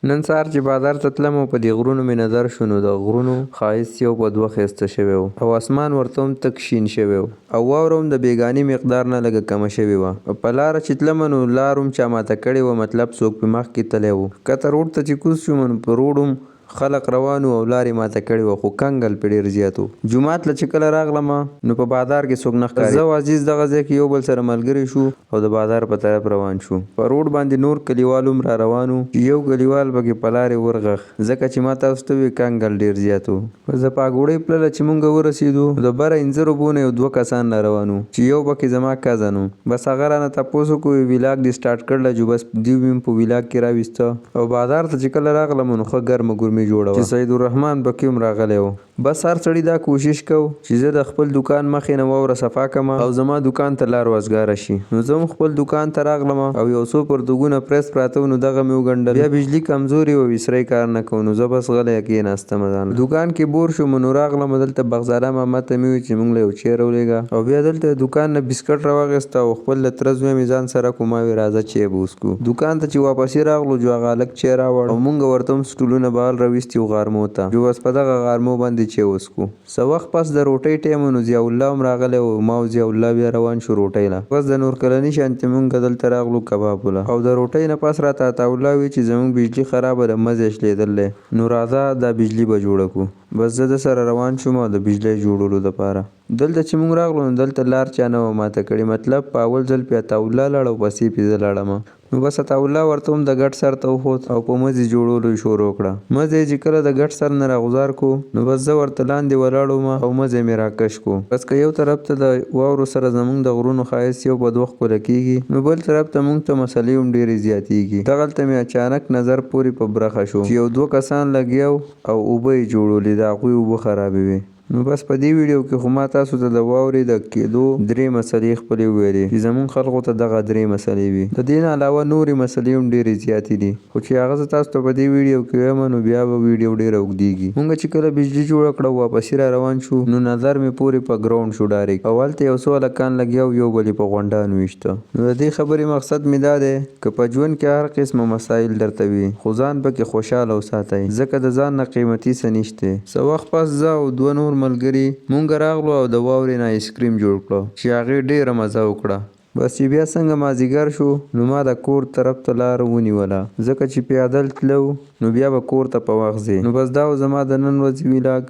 نن سهار چې بازار ته تلم او په دې غرونو مې نظر شو نو د غرونو ښایست یو په دوه ښایسته شوی و او اسمان ورته هم تک شین شوی و او واوره هم د بېګاني مقدار نه لږه کمه شوې وه. په لاره چې تلمه نو لار هم چا ماته کړې وه، مطلب څوک پې مخکې تللی و. ښکته روډ ته چې کوز شوم نو په روډ هم خلق روان وو او لارې ماته کړې وه، خو کنګل پې ډېر زیات و. جومات له چې کله راغلمه نو په بازار کې څوک نه ښکارېده. زه او عزیز دغه ځای کې یو بل سره ملګري شو او د بازار په طرف روان شو. په روډ باندې نور کلیوال هم را روان وو چې یو کلیوال پکې په لارې ورغښ، ځکه چې ما تاسو ته وویل کنګل ډېر زیات و. په زپاګوړۍ پلله چې مونږ ورسېدو د بره 15 روپو نه یو 2 کسان را روان وو چې یو پکې زما کزن و. بس هغه رانه تپوس وکړو ویلاګ دې سټارټ کړله جو بس دوی مې په ویلاګ کې راویسته او بازار ته چې کله راغلم نو ښه ګرمه ګرمي جوړه وه چې سید الرحمن پکې هم راغلی و. بس هر سړي دا کوشش کو چې زه د خپل دکان مخې نه واوره صفا کړم او زما دکان ته لار وزګاره شي. نو زه هم خپل دکان ته راغلم او یو څو پرتوګونه پرس پراته وو نو دغه مې وګنډل. بیا بجلي کمزوري وه، ویسرۍ کار نه کوو نو زه بس غلی کېناستم. دکان کې بور شوم نو راغلم دلته بغزاله ماما ته مې وویل چې موږ له یو چای راولېږه او بیا دلته دکان نه بسکټ راواخیسته او خپل له تره زوی مې ځان سره کړو. ما ویل راځه چای به وڅښو. دکان ته چې واپسې راغلو جو هغه هلک چای راوړ او موږ ورته هم سټولونه بغل راویستي وو غارمو ته، جو بس په دغه غارمو باندې چای وڅښو. څه وخت پس د روټۍ ټایم نو ضیاء الله هم راغلی و. ما او ضیاء الله بیا روان شو روټۍ له. بس د نور کلني شانتې مونږ دلته راغلو کباب له او د روټۍ نه پس راته عطاالله وویل چې زموږ بجلي خرابه ده مزی شلېدل دی نو راځه دا بجلي به جوړه کړو. بس زه د سره روان شوم او د بجلۍ جوړولو دپاره. دلته چې مونږ راغلو نو دلته لار چا نه وه ماته کړې، مطلب په اول ځل پې عطاالله لاړ او پسې پې زه لاړم. نو بس عطاالله ورته هم د ګټ سر ته وخوت او په مزي جوړولو یې شروع کړه. مزی یې چې کله د ګټ سر نه راغوځار کړو نو بس زه ورته لاندې ولاړ وم او مزی مې راکش کړو. بس که یو طرف ته د واورو سره زموږ د غرونو ښایست یو په دوه ښکله کېږي نو بل طرف ته مونږ ته مسلې هم ډېرې زیاتېږي. دغلته مې اچانک نظر پورې په برخه شو چې یو 2 کسان لګیا او اوبه یې جوړولې، د هغوی اوبه خرابې وې. نو بس په دې ویډیو کې خو ما تاسو ته د واورې د کېدو 3 مسلې خپلې وویلې چې زموږ خلکو ته دغه 3 مسلې وي. د دې نه علاوه نورې مسلې هم ډېرې زیاتې دي خو چې هغه زه تاسو ته په دې ویډیو کې وایم نو بیا به ویډیو ډېره اوږدېږي. مونږ چې کله بجلي جوړه کړه واپسې را روان شو نو نظر مې پورې په ګراونډ شو ډایرکټ او هلته یو څو هلکان لګیا وو یو بل یې په غونډانو ویشته. نو د دې خبرې مقصد مې دا دی که په ژوند کې هر قسمه مسایل درته وي خو ځان پکې خوشحاله وساتئ ځکه د ځان نه قیمتي څه نشته. څه وخت پس زه او 2 نور ملګري مونږ راغلو او د واورې نه آیسکریم جوړ کړو چې هغې ډېره مزه وکړه. بس چې بیا څنګه مازدیګر شو نو ما د کور طرف ته لار ونیوله ځکه چې پیادل تلو نو بیا به کور ته په وخت ځې. نو بس دا و زما د نن ورځې ویلاګ.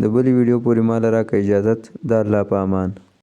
د بلې ویډیو پورې ما له راکړه اجازت. د الله په امان.